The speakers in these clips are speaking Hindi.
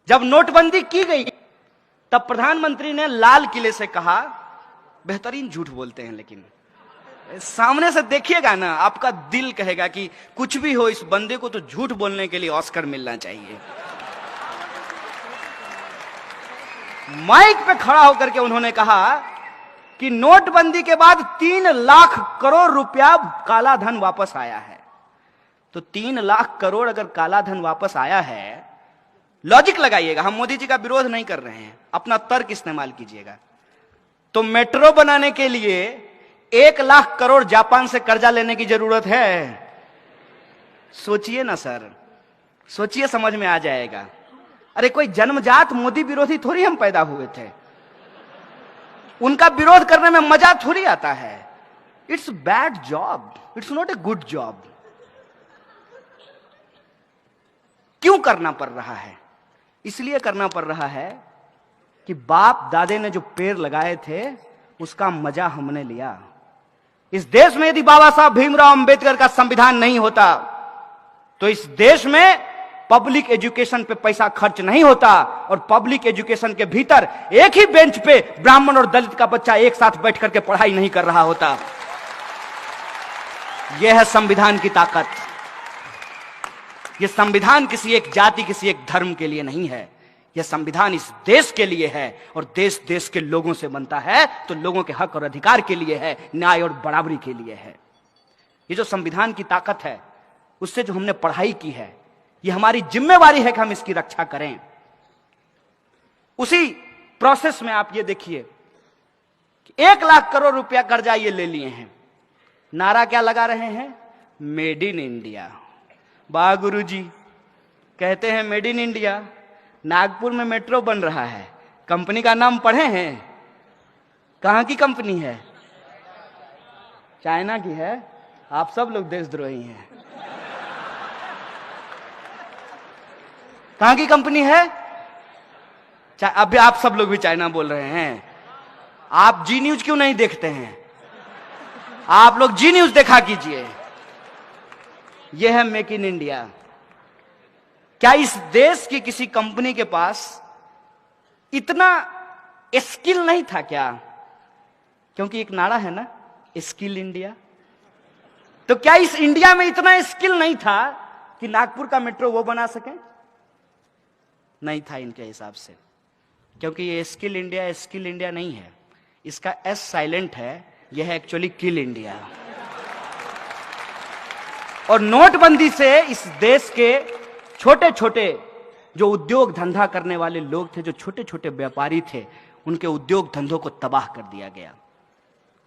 जब नोटबंदी की गई तब प्रधानमंत्री ने लाल किले से कहा, बेहतरीन झूठ बोलते हैं लेकिन सामने से देखिएगा ना, आपका दिल कहेगा कि कुछ भी हो, इस बंदे को तो झूठ बोलने के लिए ऑस्कर मिलना चाहिए। माइक पे खड़ा होकर के उन्होंने कहा कि नोटबंदी के बाद 3 लाख करोड़ रुपया काला धन वापस आया है। तो 3 लाख करोड़ अगर काला धन वापस आया है, लॉजिक लगाइएगा, हम मोदी जी का विरोध नहीं कर रहे हैं, अपना तर्क इस्तेमाल कीजिएगा। तो मेट्रो बनाने के लिए 1 लाख करोड़ जापान से कर्जा लेने की जरूरत है? सोचिए ना सर, सोचिए, समझ में आ जाएगा। अरे कोई जन्मजात मोदी विरोधी थोड़ी हम पैदा हुए थे, उनका विरोध करने में मजा थोड़ी आता है। It's bad job, it's not a good job. क्यों करना पड़ रहा है? इसलिए करना पड़ रहा है कि बाप दादे ने जो पेड़ लगाए थे उसका मजा हमने लिया। इस देश में यदि बाबा साहब भीमराव अंबेडकर का संविधान नहीं होता तो इस देश में पब्लिक एजुकेशन पे पैसा खर्च नहीं होता, और पब्लिक एजुकेशन के भीतर एक ही बेंच पे ब्राह्मण और दलित का बच्चा एक साथ बैठ करके पढ़ाई नहीं कर रहा होता। यह है संविधान की ताकत। यह संविधान किसी एक जाति, किसी एक धर्म के लिए नहीं है, यह संविधान इस देश के लिए है, और देश देश के लोगों से बनता है, तो लोगों के हक और अधिकार के लिए है, न्याय और बराबरी के लिए है। ये जो संविधान की ताकत है, उससे जो हमने पढ़ाई की है, ये हमारी जिम्मेवारी है कि हम इसकी रक्षा करें। उसी प्रोसेस में आप ये देखिए कि 1 लाख करोड़ रुपया कर्जा ये ले लिए हैं। नारा क्या लगा रहे हैं? Made in India. वाह गुरुजी, कहते हैं मेड इन इंडिया। नागपुर में मेट्रो बन रहा है, कंपनी का नाम पढ़े हैं? कहां की कंपनी है? चाइना की है। आप सब लोग देशद्रोही हैं। कहां की कंपनी है? अभी आप सब लोग भी चाइना बोल रहे हैं। आप जी न्यूज क्यों नहीं देखते हैं? आप लोग जी न्यूज देखा कीजिए। यह है मेक इन इंडिया। क्या इस देश की किसी कंपनी के पास इतना स्किल नहीं था क्या? क्योंकि एक नारा है ना, स्किल इंडिया। तो क्या इस इंडिया में इतना स्किल नहीं था कि नागपुर का मेट्रो वो बना सके? नहीं था इनके हिसाब से, क्योंकि ये स्किल इंडिया नहीं है, इसका एस साइलेंट है, यह है एक्चुअली किल इंडिया। और नोटबंदी से इस देश के छोटे छोटे जो उद्योग धंधा करने वाले लोग थे, जो छोटे छोटे व्यापारी थे, उनके उद्योग धंधों को तबाह कर दिया गया,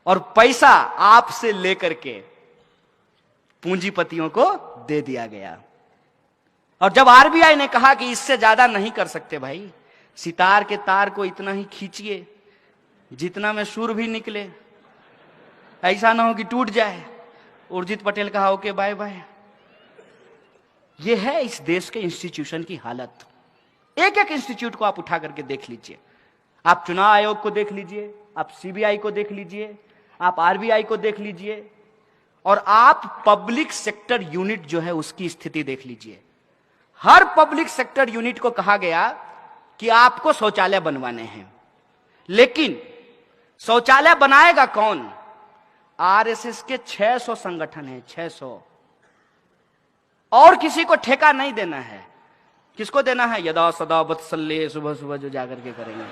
और पैसा आपसे लेकर के पूंजीपतियों को दे दिया गया। और जब आरबीआई ने कहा कि इससे ज्यादा नहीं कर सकते भाई, सितार के तार को इतना ही खींचिए जितना में सुर भी निकले, ऐसा ना हो कि टूट जाए। उर्जित पटेल कहा ओके बाय बाय। यह है इस देश के इंस्टीट्यूशन की हालत। एक एक इंस्टीट्यूट को आप उठा करके देख लीजिए। आप चुनाव आयोग को देख लीजिए, आप सीबीआई को देख लीजिए, आप आरबीआई को देख लीजिए, और आप पब्लिक सेक्टर यूनिट जो है उसकी स्थिति देख लीजिए। हर पब्लिक सेक्टर यूनिट को कहा गया कि आपको शौचालय बनवाने हैं, लेकिन शौचालय बनाएगा कौन? आरएसएस के 600 संगठन हैं, 600, और किसी को ठेका नहीं देना है। किसको देना है? यदा सदा वत्सल्य, सुबह सुबह जो जाकर के करेंगे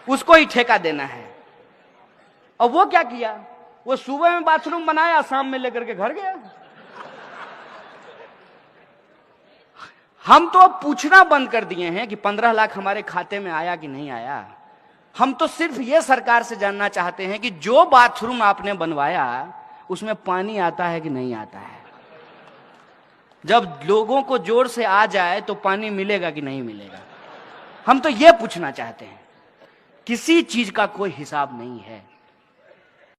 उसको ही ठेका देना है। और वो क्या किया? वो सुबह में बाथरूम बनाया, शाम में लेकर के घर गया। हम तो पूछना बंद कर दिए हैं कि 15 लाख हमारे खाते में आया कि नहीं आया। हम तो सिर्फ ये सरकार से जानना चाहते हैं कि जो बाथरूम आपने बनवाया उसमें पानी आता है कि नहीं आता है। जब लोगों को जोर से आ जाए तो पानी मिलेगा कि नहीं मिलेगा, हम तो ये पूछना चाहते हैं। किसी चीज का कोई हिसाब नहीं है।